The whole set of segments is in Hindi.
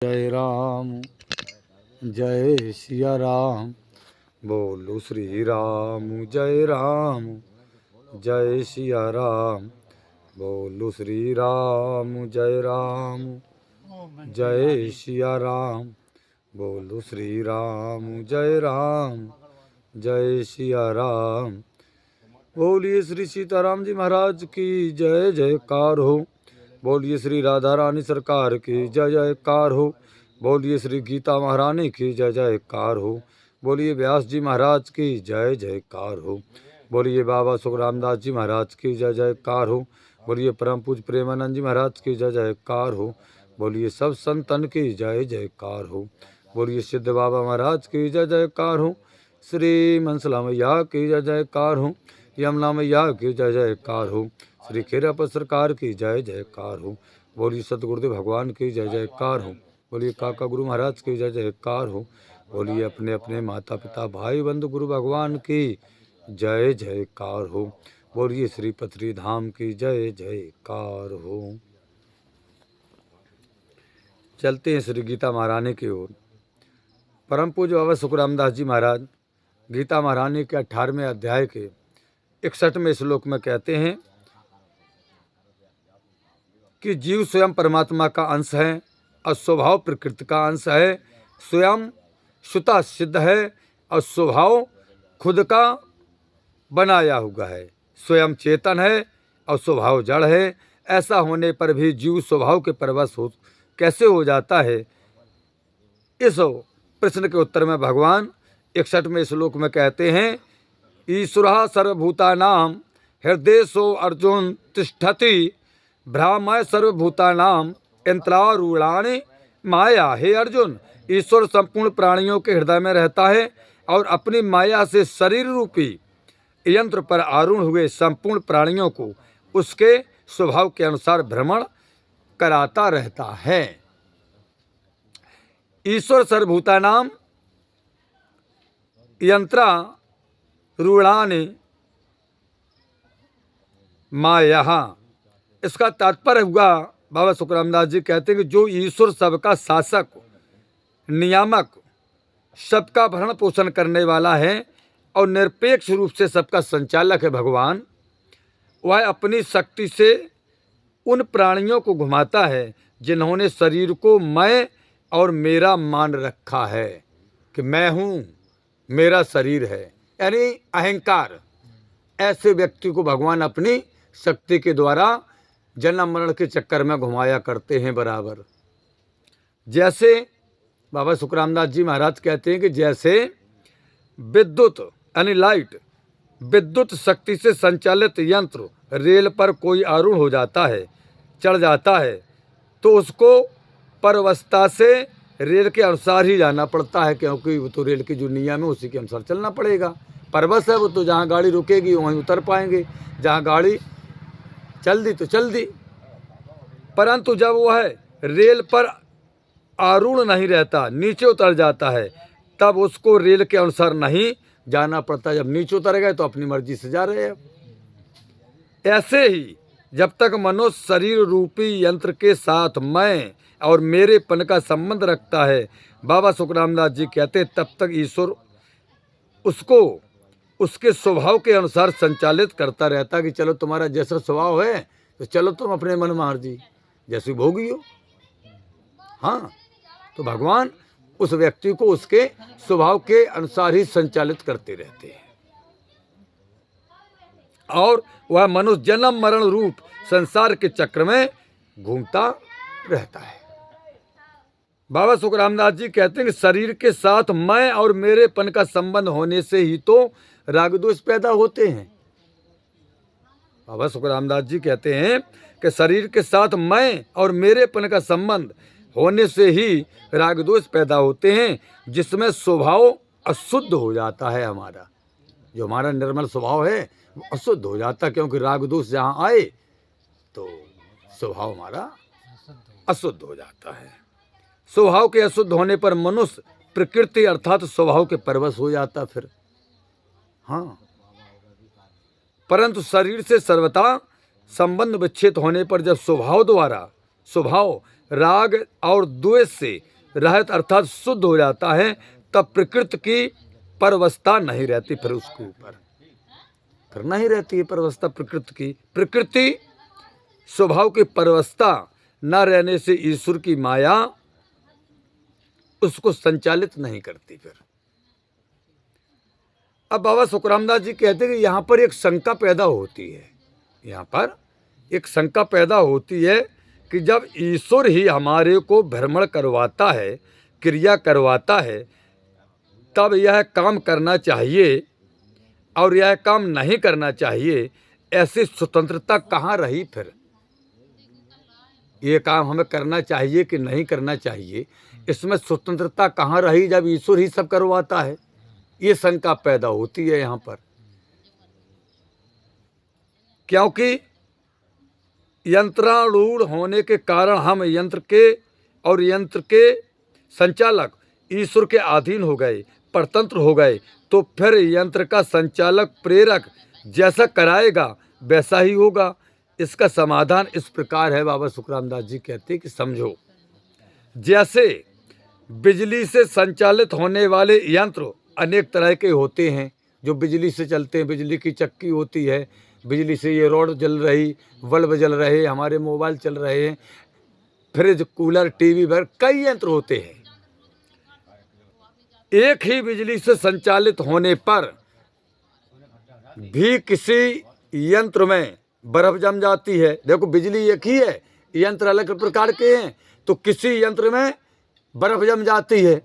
जय राम जय सिया राम, बोलो श्री राम जय राम जय सिया राम, बोलो श्री राम जय सिया राम, बोलो श्री राम जय सिया राम। बोलिए श्री सीताराम जी महाराज की जय जयकार हो। बोलिए श्री राधा रानी सरकार की जय जयकार हो। बोलिए श्री गीता महारानी की जय जयकार हो। बोलिए व्यास जी महाराज की जय जयकार हो। बोलिए बाबा सुखरामदास जी महाराज की जय जयकार हो। बोलिए परम पूज्य प्रेमानंद जी महाराज की जय जयकार हो। बोलिए सब संतन की जय जयकार हो। बोलिए सिद्ध बाबा महाराज की जय जयकार हो। श्री मनसला मैया की जय जयकार हो। यमुना मैया की जय जयकार हो। श्री खेरापत सरकार की जय जयकार हो। बोलिए सतगुरुदेव भगवान की जय जयकार हो। बोलिए काका गुरु महाराज की जय जयकार हो। बोलिए अपने अपने माता पिता भाई बंधु गुरु भगवान की जय जयकार हो। बोलिए श्री पथरी धाम की जय जयकार हो। चलते हैं श्री गीता महारानी की ओर। परम पूज्य बाबा सुखरामदास जी महाराज गीता महारानी के 18वें अध्याय के 61वें श्लोक में कहते हैं कि जीव स्वयं परमात्मा का अंश है और स्वभाव प्रकृति का अंश है। स्वयं स्वतः सिद्ध है और स्वभाव खुद का बनाया हुआ है। स्वयं चेतन है और स्वभाव जड़ है। ऐसा होने पर भी जीव स्वभाव के परवश कैसे हो जाता है? इस प्रश्न के उत्तर में भगवान 61वें श्लोक में कहते हैं, ईश्वरः सर्वभूतानां हृदयेषु अर्जुन तिष्ठति ब्रह्म सर्वभूतानां यंत्रारूढ़ानि माया। हे अर्जुन, ईश्वर संपूर्ण प्राणियों के हृदय में रहता है और अपनी माया से शरीर रूपी यंत्र पर आरूढ़ हुए संपूर्ण प्राणियों को उसके स्वभाव के अनुसार भ्रमण कराता रहता है। ईश्वर सर्वभूतानां यंत्रारूढ़ानि माया। इसका तात्पर्य हुआ, बाबा सुखरामदास जी कहते हैं कि जो ईश्वर सबका शासक, नियामक, सबका भरण पोषण करने वाला है और निरपेक्ष रूप से सबका संचालक है भगवान, वह अपनी शक्ति से उन प्राणियों को घुमाता है जिन्होंने शरीर को मैं और मेरा मान रखा है कि मैं हूँ, मेरा शरीर है, यानी अहंकार। ऐसे व्यक्ति को भगवान अपनी शक्ति के द्वारा जन्म मरण के चक्कर में घुमाया करते हैं बराबर। जैसे बाबा सुखरामदास जी महाराज कहते हैं कि जैसे विद्युत यानी लाइट, विद्युत शक्ति से संचालित यंत्र रेल पर कोई आरूढ़ हो जाता है, चढ़ जाता है, तो उसको परवस्था से रेल के अनुसार ही जाना पड़ता है, क्योंकि वो तो रेल की जो नियम है उसी के अनुसार चलना पड़ेगा। परवश है वो, तो जहाँ गाड़ी रुकेगी वहीं उतर पाएंगे, जहाँ गाड़ी चल दी तो चल दी। परंतु जब वह रेल पर आरूढ़ नहीं रहता, नीचे उतर जाता है, तब उसको रेल के अनुसार नहीं जाना पड़ता। जब नीचे उतर गए तो अपनी मर्जी से जा रहे हैं। ऐसे ही जब तक मनुष्य शरीर रूपी यंत्र के साथ मैं और मेरेपन का संबंध रखता है, बाबा सुखरामदास जी कहते, तब तक ईश्वर उसको उसके स्वभाव के अनुसार संचालित करता रहता कि चलो तुम्हारा जैसा स्वभाव है तो चलो तुम अपने मन मर्जी जैसी भोगी हो। हाँ, तो भगवान उस व्यक्ति को उसके स्वभाव के अनुसार ही संचालित करते रहते हैं और वह मनुष्य जन्म मरण रूप संसार के चक्र में घूमता रहता है। बाबा सुखरामदास जी कहते हैं कि शरीर के साथ मैं और मेरेपन का संबंध होने से ही तो राग द्वेष पैदा होते हैं। बाबा सुखरामदास जी कहते हैं कि शरीर के साथ मैं और मेरेपन का संबंध होने से ही राग द्वेष पैदा होते हैं, जिसमें स्वभाव अशुद्ध हो जाता है। हमारा जो हमारा निर्मल स्वभाव है वो अशुद्ध हो जाता है, क्योंकि राग द्वेष जहाँ आए तो स्वभाव हमारा अशुद्ध हो जाता है। स्वभाव के अशुद्ध होने पर मनुष्य प्रकृति अर्थात स्वभाव के परवश हो जाता फिर। हाँ, परंतु शरीर से सर्वथा संबंध विच्छेद होने पर जब स्वभाव राग और द्वेष से रहित अर्थात शुद्ध हो जाता है, तब प्रकृति की परवस्था नहीं रहती, फिर उसके ऊपर फिर नहीं रहती है परवस्था प्रकृति की। प्रकृति स्वभाव की परवस्था न रहने से ईश्वर की माया उसको संचालित नहीं करती। फिर अब बाबा सुखरामदास जी कहते हैं कि यहाँ पर एक शंका पैदा होती है, यहाँ पर एक शंका पैदा होती है कि जब ईश्वर ही हमारे को भ्रमण करवाता है, क्रिया करवाता है, तब यह काम करना चाहिए और यह काम नहीं करना चाहिए, ऐसी स्वतंत्रता कहाँ रही? फिर ये काम हमें करना चाहिए कि नहीं करना चाहिए, इसमें स्वतंत्रता कहाँ रही जब ईश्वर ही सब करवाता है? ये शंका पैदा होती है यहाँ पर, क्योंकि यंत्रारूढ़ होने के कारण हम यंत्र के संचालक ईश्वर के अधीन हो गए, परतंत्र हो गए, तो फिर यंत्र का संचालक प्रेरक जैसा कराएगा वैसा ही होगा। इसका समाधान इस प्रकार है, बाबा सुखरामदास जी कहते हैं कि समझो, जैसे बिजली से संचालित होने वाले यंत्र अनेक तरह के होते हैं जो बिजली से चलते हैं। बिजली की चक्की होती है, बिजली से ये रोड जल रही, बल्ब जल रहे, हमारे मोबाइल चल रहे हैं, फ्रिज, कूलर, टीवी पर कई यंत्र होते हैं। एक ही बिजली से संचालित होने पर भी किसी यंत्र में बर्फ जम जाती है। देखो बिजली एक ही है, यंत्र अलग प्रकार के हैं, तो किसी यंत्र में बर्फ जम जाती है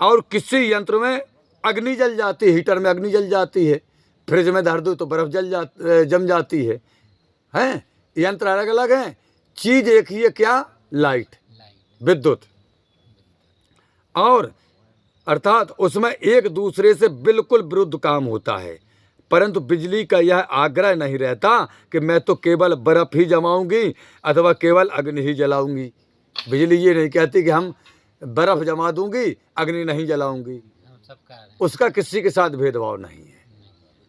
और किसी यंत्र में अग्नि जल जाती है, हीटर में अग्नि जल जाती है, फ्रिज में धर दो तो बर्फ जम जाती है। हैं, यंत्र अलग अलग हैं, चीज एक ही है, क्या? लाइट, विद्युत। और अर्थात उसमें एक दूसरे से बिल्कुल विरुद्ध काम होता है, परंतु बिजली का यह आग्रह नहीं रहता कि मैं तो केवल बर्फ ही जमाऊंगी अथवा केवल अग्नि ही जलाऊंगी। बिजली ये नहीं कहती कि हम बर्फ जमा दूंगी, अग्नि नहीं जलाऊंगी। उसका किसी के साथ भेदभाव नहीं है।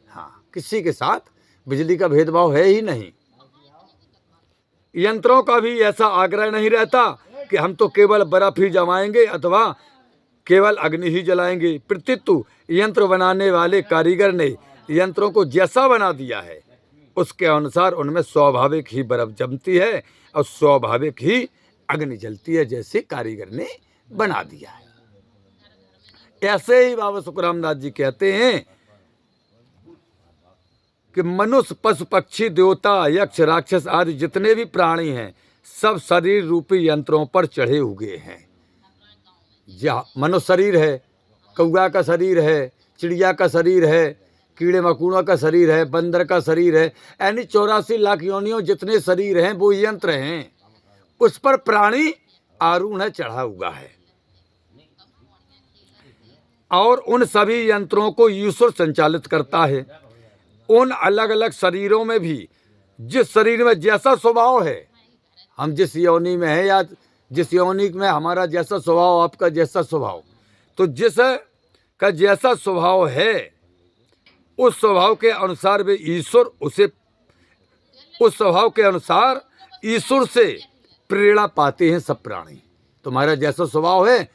हाँ, किसी के साथ बिजली का भेदभाव है ही नहीं। यंत्रों का भी ऐसा आग्रह नहीं रहता कि हम तो केवल बर्फ ही जमाएंगे अथवा केवल अग्नि ही जलाएंगे। प्रत्युत यंत्र बनाने वाले कारीगर ने यंत्रों को जैसा बना दिया है उसके अनुसार उनमें स्वाभाविक ही बर्फ जमती है और स्वाभाविक ही अग्नि जलती है, जैसे कारीगर ने बना दिया है। ऐसे ही बाबा सुखरामदास जी कहते हैं कि मनुष्य, पशु, पक्षी, देवता, यक्ष, राक्षस आदि जितने भी प्राणी हैं सब शरीर रूपी यंत्रों पर चढ़े हुए हैं। मनुष्य शरीर है, कौआ का शरीर है, चिड़िया का शरीर है, कीड़े मकोड़ों का शरीर है, बंदर का शरीर है, यानी 84 लाख योनियों जितने शरीर हैं वो यंत्र हैं। उस पर प्राणी आरूढ़ है, चढ़ा हुआ है, और उन सभी यंत्रों को ईश्वर संचालित करता है। उन अलग अलग शरीरों में भी जिस शरीर में जैसा स्वभाव है, हम जिस योनि में है या जिस योनि में हमारा जैसा स्वभाव, आपका जैसा स्वभाव, तो जिस का जैसा स्वभाव है उस स्वभाव के अनुसार वे ईश्वर उसे, उस स्वभाव के अनुसार ईश्वर से प्रेरणा पाते हैं सब प्राणी। तुम्हारा जैसा स्वभाव है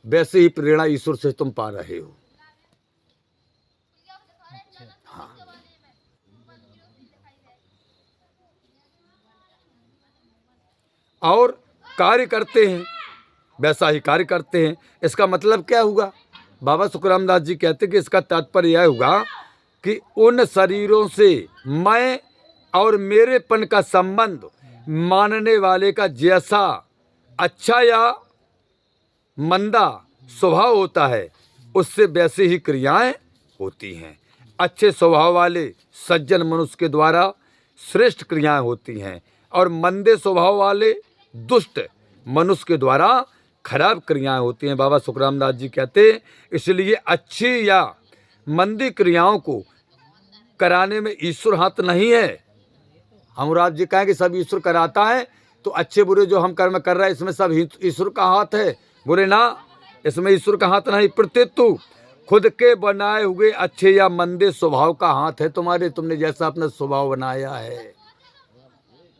वैसे ही प्रेरणा ईश्वर से तुम पा रहे हो। हाँ, और कार्य करते हैं वैसा ही कार्य करते हैं। इसका मतलब क्या हुआ? बाबा सुखरामदास जी कहते हैं कि इसका तात्पर्य यह हुआ कि उन शरीरों से मैं और मेरेपन का संबंध मानने वाले का जैसा अच्छा या मंदा स्वभाव होता है उससे वैसे ही क्रियाएं होती हैं। अच्छे स्वभाव वाले सज्जन मनुष्य के द्वारा श्रेष्ठ क्रियाएं होती हैं और मंदे स्वभाव वाले दुष्ट मनुष्य के द्वारा खराब क्रियाएं होती हैं। बाबा सुखरामदास जी कहते हैं इसलिए अच्छी या मंदी क्रियाओं को कराने में ईश्वर हाथ नहीं है। हम और आप जी कहें कि सब ईश्वर कराता है, तो अच्छे बुरे जो हम कर्म कर रहे हैं इसमें सब ईश्वर का हाथ है, बुरे ना, इसमें ईश्वर का हाथ नहीं। प्रत्युत खुद के बनाए हुए अच्छे या मंदे स्वभाव का हाथ है तुम्हारे, तुमने जैसा अपना स्वभाव बनाया है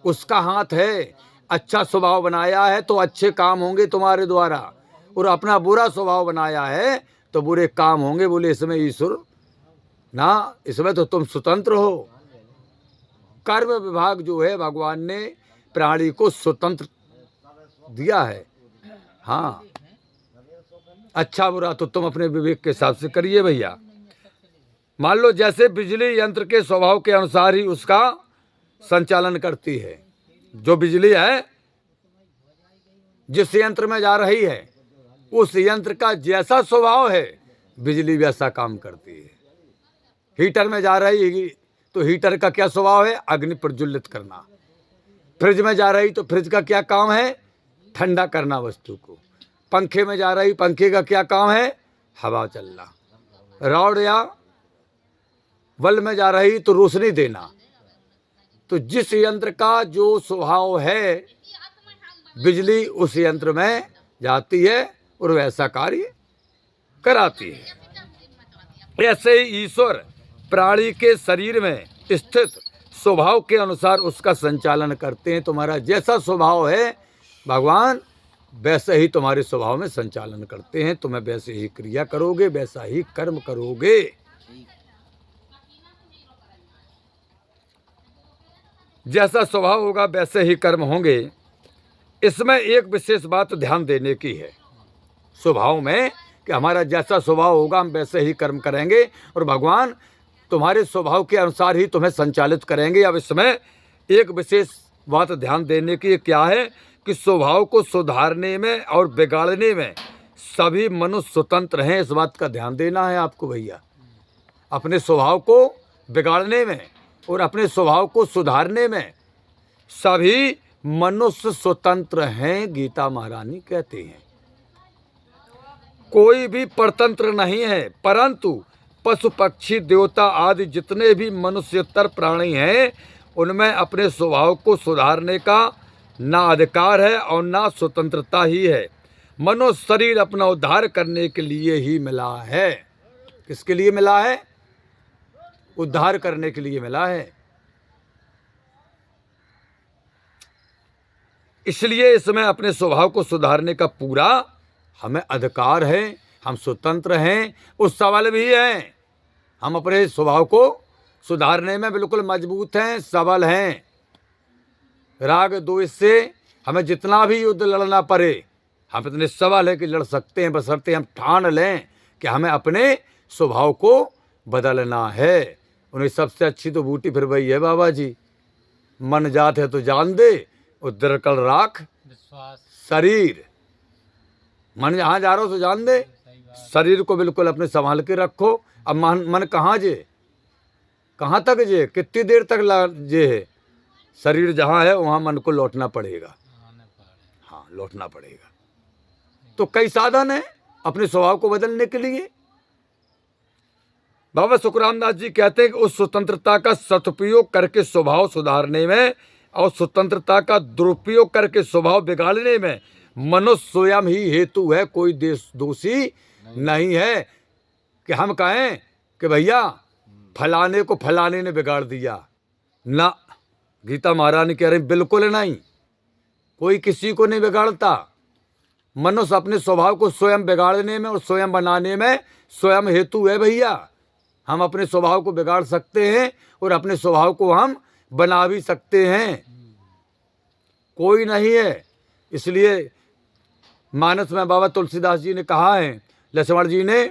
उसका हाथ है। अच्छा स्वभाव बनाया है तो अच्छे काम होंगे तुम्हारे द्वारा, और अपना बुरा स्वभाव बनाया है तो बुरे काम होंगे। बोले इसमें ईश्वर ना, इसमें तो तुम स्वतंत्र हो। कर्म विभाग जो है भगवान ने प्राणी को स्वतंत्र दिया है। हाँ, अच्छा बुरा तो तुम अपने विवेक के हिसाब से करिए भैया। मान लो जैसे बिजली यंत्र के स्वभाव के अनुसार ही उसका संचालन करती है। जो बिजली है जिस यंत्र में जा रही है उस यंत्र का जैसा स्वभाव है बिजली वैसा काम करती है। हीटर में जा रही है तो हीटर का क्या स्वभाव है? अग्नि प्रज्वलित करना। फ्रिज में जा रही तो फ्रिज का क्या काम है? ठंडा करना वस्तु को। पंखे में जा रही, पंखे का क्या काम है? हवा चलना। रॉड या बल्ब में जा रही तो रोशनी देना। तो जिस यंत्र का जो स्वभाव है बिजली उस यंत्र में जाती है और वैसा कार्य कराती है। ऐसे ही ईश्वर प्राणी के शरीर में स्थित स्वभाव के अनुसार उसका संचालन करते हैं। तुम्हारा जैसा स्वभाव है भगवान वैसे ही तुम्हारे स्वभाव में संचालन करते हैं। तुम्हें वैसे ही क्रिया करोगे, वैसा ही कर्म करोगे। जैसा स्वभाव होगा वैसे ही कर्म होंगे। इसमें एक विशेष बात ध्यान देने की है स्वभाव में कि हमारा जैसा स्वभाव होगा हम वैसे ही कर्म करेंगे और भगवान तुम्हारे स्वभाव के अनुसार ही तुम्हें संचालित करेंगे। अब इसमें एक विशेष बात ध्यान देने की क्या है कि स्वभाव को सुधारने में और बिगाड़ने में सभी मनुष्य स्वतंत्र हैं। इस बात का ध्यान देना है आपको भैया। अपने स्वभाव को बिगाड़ने में और अपने स्वभाव को सुधारने में सभी मनुष्य स्वतंत्र हैं, गीता महारानी कहते हैं। कोई भी परतंत्र नहीं है, परंतु पशु पक्षी देवता आदि जितने भी मनुष्यतर प्राणी हैं उनमें अपने स्वभाव को सुधारने का ना अधिकार है और ना स्वतंत्रता ही है। मनुष्य शरीर अपना उद्धार करने के लिए ही मिला है। किसके लिए मिला है? उद्धार करने के लिए मिला है। इसलिए इसमें अपने स्वभाव को सुधारने का पूरा हमें अधिकार है। हम स्वतंत्र हैं, उस सवाल भी हैं। हम अपने स्वभाव को सुधारने में बिल्कुल मजबूत हैं, सबल हैं। राग द्वेष से हमें जितना भी युद्ध लड़ना पड़े हम इतने सबल है कि लड़ सकते हैं, बशर्ते हम ठान लें कि हमें अपने स्वभाव को बदलना है। उन्हें सबसे अच्छी तो बूटी फिर वही है बाबा जी, मन जात है तो जान दे और दरकल राख शरीर। मन जहाँ जा रहा हो तो जान दे, शरीर को बिल्कुल अपने संभाल के रखो। अब मन कहाँ जे, कहाँ तक जे, कितनी देर तक जे है? शरीर जहाँ है वहाँ मन को लौटना पड़ेगा। हाँ, लौटना पड़ेगा। तो कई साधन हैं अपने स्वभाव को बदलने के लिए। बाबा सुखरामदास जी कहते हैं कि उस स्वतंत्रता का सदुपयोग करके स्वभाव सुधारने में और स्वतंत्रता का दुरुपयोग करके स्वभाव बिगाड़ने में मनुष्य स्वयं ही हेतु है, कोई दोषी नहीं है कि हम कहें कि भैया फलाने को फलाने ने बिगाड़ दिया। ना, गीता महारानी कह रही बिल्कुल नहीं, कोई किसी को नहीं बिगाड़ता। मनुष्य अपने स्वभाव को स्वयं बिगाड़ने में और स्वयं बनाने में स्वयं हेतु है भैया। हम अपने स्वभाव को बिगाड़ सकते हैं और अपने स्वभाव को हम बना भी सकते हैं, कोई नहीं है। इसलिए मानस में बाबा तुलसीदास जी ने कहा है, लक्ष्मण जी ने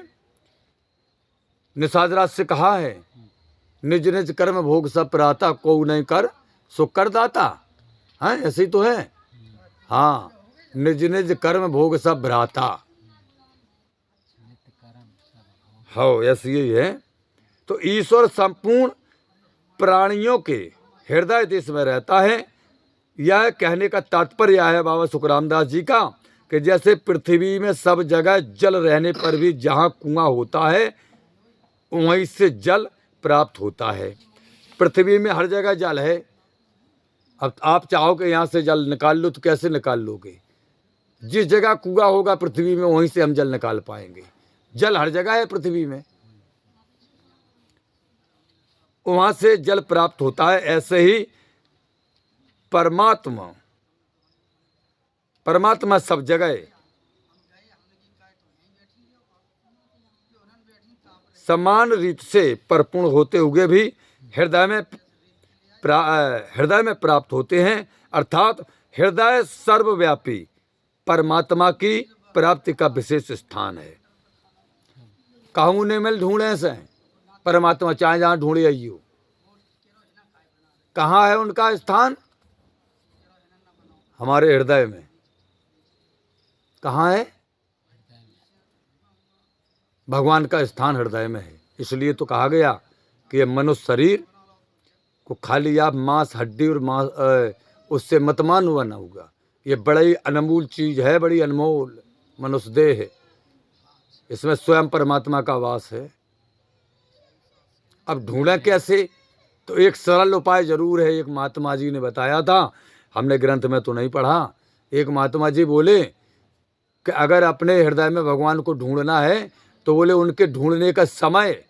निषाद राज से कहा है, निज निज कर्म भोग सब प्राता को नहीं कर सो कर दाता। हाँ, ऐसे ही तो है। हाँ, निज निज कर्म भोग सब भ्राता। हाँ, ऐसे ही है। तो ईश्वर संपूर्ण प्राणियों के हृदय देश में रहता है। यह कहने का तात्पर्य है बाबा सुखरामदास जी का कि जैसे पृथ्वी में सब जगह जल रहने पर भी जहाँ कुआं होता है वहीं से जल प्राप्त होता है। पृथ्वी में हर जगह जल है। अब आप चाहो कि यहाँ से जल निकाल लो तो कैसे निकाल लोगे? जिस जगह कुआं होगा पृथ्वी में वहीं से हम जल निकाल पाएंगे। जल हर जगह है पृथ्वी में, वहाँ से जल प्राप्त होता है। ऐसे ही परमात्मा परमात्मा सब जगह समान रीत से परिपूर्ण होते हुए भी हृदय में प्राप्त होते हैं, अर्थात हृदय सर्वव्यापी परमात्मा की प्राप्ति का विशेष स्थान है। कहूँ ने मिल ढूंढे से परमात्मा चाहे जहाँ ढूंढे आइयो, कहाँ है उनका स्थान? हमारे हृदय में। कहाँ है? भगवान का स्थान हृदय में है। इसलिए तो कहा गया कि ये मनुष्य शरीर को खाली आप मांस हड्डी और मांस उससे मत मानो ना होगा। ये बड़ी अनमोल चीज है, बड़ी अनमोल मनुष्य देह है। इसमें स्वयं परमात्मा का वास है। अब ढूंढें कैसे? तो एक सरल उपाय जरूर है। एक महात्मा जी ने बताया था, हमने ग्रंथ में तो नहीं पढ़ा। एक महात्मा जी बोले कि अगर अपने हृदय में भगवान को ढूंढना है तो बोले उनके ढूंढने का समय,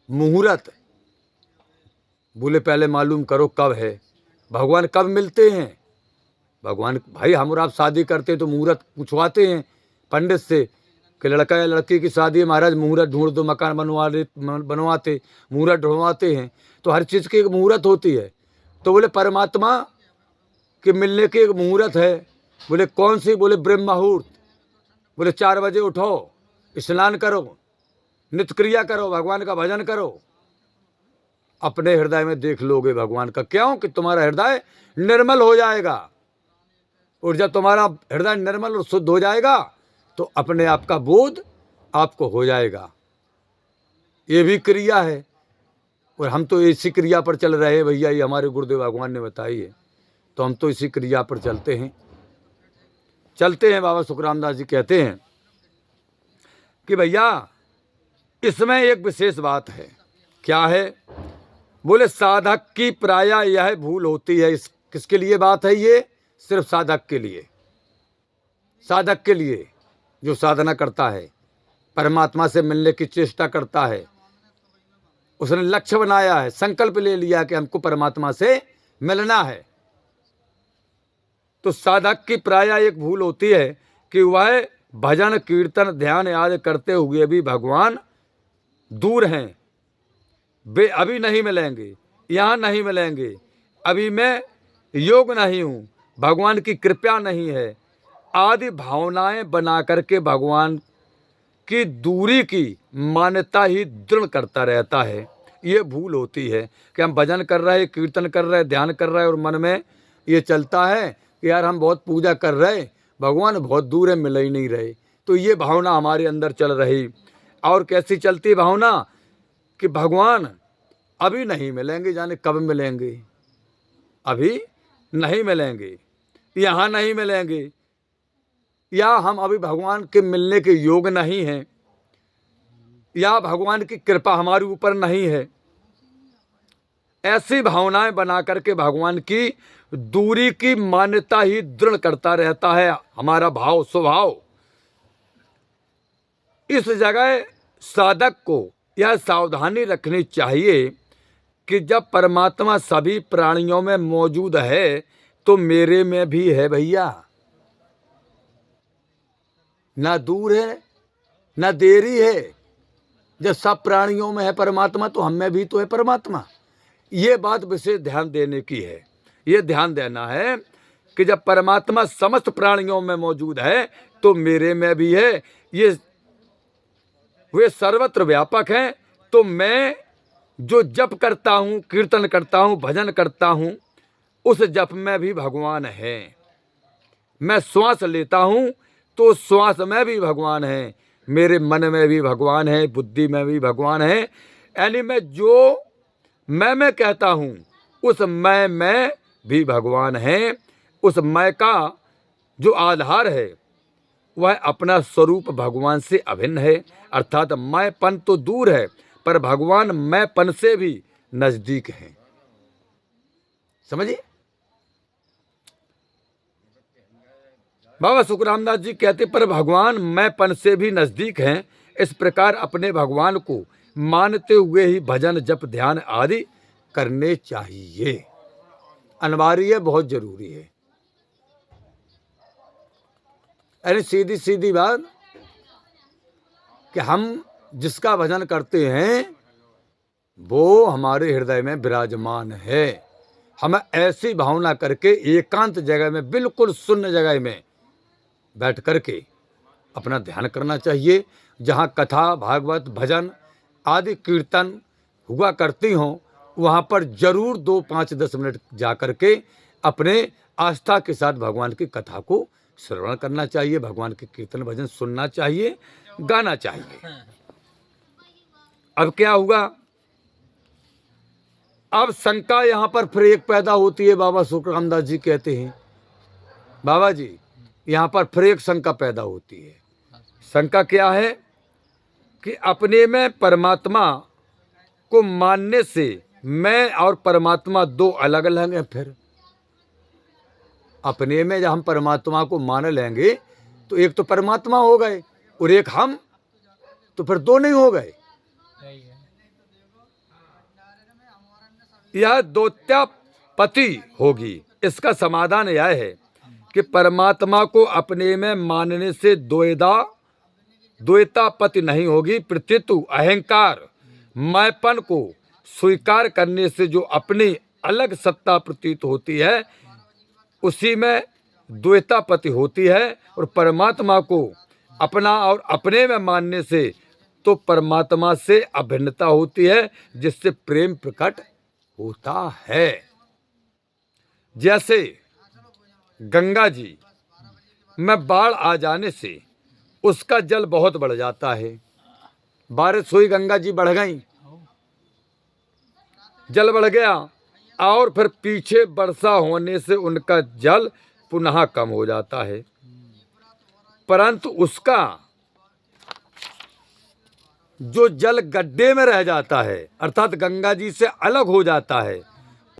मुहूर्त, बोले पहले मालूम करो कब है, भगवान कब मिलते हैं। भगवान भाई हम और आप शादी करते तो मुहूर्त पूछवाते हैं पंडित से कि लड़का या लड़की की शादी है, महाराज मुहूर्त ढूंढ दो, मकान बनवाते मुहूर्त ढूंढवाते हैं। तो हर चीज़ की एक मुहूर्त होती है। तो बोले परमात्मा के मिलने की एक मुहूर्त है। बोले कौन सी? बोले ब्रह्म मुहूर्त। बोले 4 बजे उठो, स्नान करो, नित्य क्रिया करो, भगवान का भजन करो, अपने हृदय में देख लोगे भगवान का। क्यों? कि तुम्हारा हृदय निर्मल हो जाएगा। और जब तुम्हारा हृदय निर्मल और शुद्ध हो जाएगा तो अपने आप का बोध आपको हो जाएगा। ये भी क्रिया है। और हम तो इसी क्रिया पर चल रहे हैं भैया, ये हमारे गुरुदेव भगवान ने बताई है, तो हम तो इसी क्रिया पर चलते हैं। बाबा सुखराम दास जी कहते हैं कि भैया इसमें एक विशेष बात है। क्या है? बोले साधक की प्राय यह भूल होती है। इस किसके लिए बात है ये? सिर्फ साधक के लिए। साधक के लिए जो साधना करता है, परमात्मा से मिलने की चेष्टा करता है, उसने लक्ष्य बनाया है, संकल्प ले लिया कि हमको परमात्मा से मिलना है। तो साधक की प्राय एक भूल होती है कि वह भजन कीर्तन ध्यान आदि करते हुए भी भगवान दूर हैं, वे अभी नहीं मिलेंगे, यहाँ नहीं मिलेंगे, अभी मैं योग नहीं हूँ, भगवान की कृपा नहीं है, आदि भावनाएं बना करके भगवान की दूरी की मान्यता ही दृढ़ करता रहता है। ये भूल होती है कि हम भजन कर रहे, कीर्तन कर रहे, ध्यान कर रहे और मन में ये चलता है कि यार हम बहुत पूजा कर रहे, भगवान बहुत दूर है, मिल ही नहीं रहे। तो ये भावना हमारे अंदर चल रही। और कैसी चलती भावना? कि भगवान अभी नहीं मिलेंगे, जाने कब मिलेंगे, अभी नहीं मिलेंगे, यहाँ नहीं मिलेंगे, या हम अभी भगवान के मिलने के योग नहीं हैं, या भगवान की कृपा हमारे ऊपर नहीं है। ऐसी भावनाएं बना करके भगवान की दूरी की मान्यता ही दृढ़ करता रहता है हमारा भाव स्वभाव। इस जगह साधक को यह सावधानी रखनी चाहिए कि जब परमात्मा सभी प्राणियों में मौजूद है तो मेरे में भी है भैया। ना दूर है ना देरी है। जब सब प्राणियों में है परमात्मा तो हम में भी तो है परमात्मा। ये बात विशेष ध्यान देने की है। ये ध्यान देना है कि जब परमात्मा समस्त प्राणियों में मौजूद है तो मेरे में भी है। ये वे सर्वत्र व्यापक हैं। तो मैं जो जप करता हूँ, कीर्तन करता हूँ, भजन करता हूँ, उस जप में भी भगवान है। मैं श्वास लेता हूँ तो श्वास में भी भगवान है, मेरे मन में भी भगवान है, बुद्धि में भी भगवान है। यानी मैं जो मैं कहता हूँ उस मैं में भी भगवान है। उस मैं का जो आधार है वह अपना स्वरूप भगवान से अभिन्न है। अर्थात मैंपन तो दूर है पर भगवान मैंपन से भी नजदीक है। समझिए। बाबा सुखराम दास जी कहते पर भगवान मैंपन से भी नजदीक हैं। इस प्रकार अपने भगवान को मानते हुए ही भजन जप ध्यान आदि करने चाहिए। अनिवार्य, बहुत जरूरी है। यानी सीधी सीधी बात कि हम जिसका भजन करते हैं वो हमारे हृदय में विराजमान है। हमें ऐसी भावना करके एकांत जगह में, बिल्कुल शून्य जगह में बैठ करके अपना ध्यान करना चाहिए। जहाँ कथा, भागवत, भजन आदि कीर्तन हुआ करती हों, वहाँ पर जरूर 2, 5, 10 मिनट जा करके अपने आस्था के साथ भगवान की कथा को श्रवण करना चाहिए, भगवान के कीर्तन भजन सुनना चाहिए, गाना चाहिए। अब क्या हुआ? अब शंका यहाँ पर फिर एक पैदा होती है। बाबा सुखराम दास जी कहते हैं, बाबा जी यहाँ पर फिर एक शंका पैदा होती है। शंका क्या है कि अपने में परमात्मा को मानने से मैं और परमात्मा दो अलग अलग हैं। फिर अपने में जब हम परमात्मा को मान लेंगे तो एक तो परमात्मा हो गए और एक हम, तो फिर दो नहीं हो गए। यह द्वैतापत्ति होगी। इसका समाधान यह है कि परमात्मा को अपने में मानने से द्वैतापत्ति नहीं होगी, प्रत्यतु अहंकार मैंपन को स्वीकार करने से जो अपनी अलग सत्ता प्रतीत होती है उसी में द्वैतापत्ति होती है। और परमात्मा को अपना और अपने में मानने से तो परमात्मा से अभिन्नता होती है, जिससे प्रेम प्रकट होता है। जैसे गंगा जी में बाढ़ आ जाने से उसका जल बहुत बढ़ जाता है। बारिश हुई, गंगा जी बढ़ गई, जल बढ़ गया, और फिर पीछे वर्षा होने से उनका जल पुनः कम हो जाता है। परंतु उसका जो जल गड्ढे में रह जाता है, अर्थात गंगा जी से अलग हो जाता है,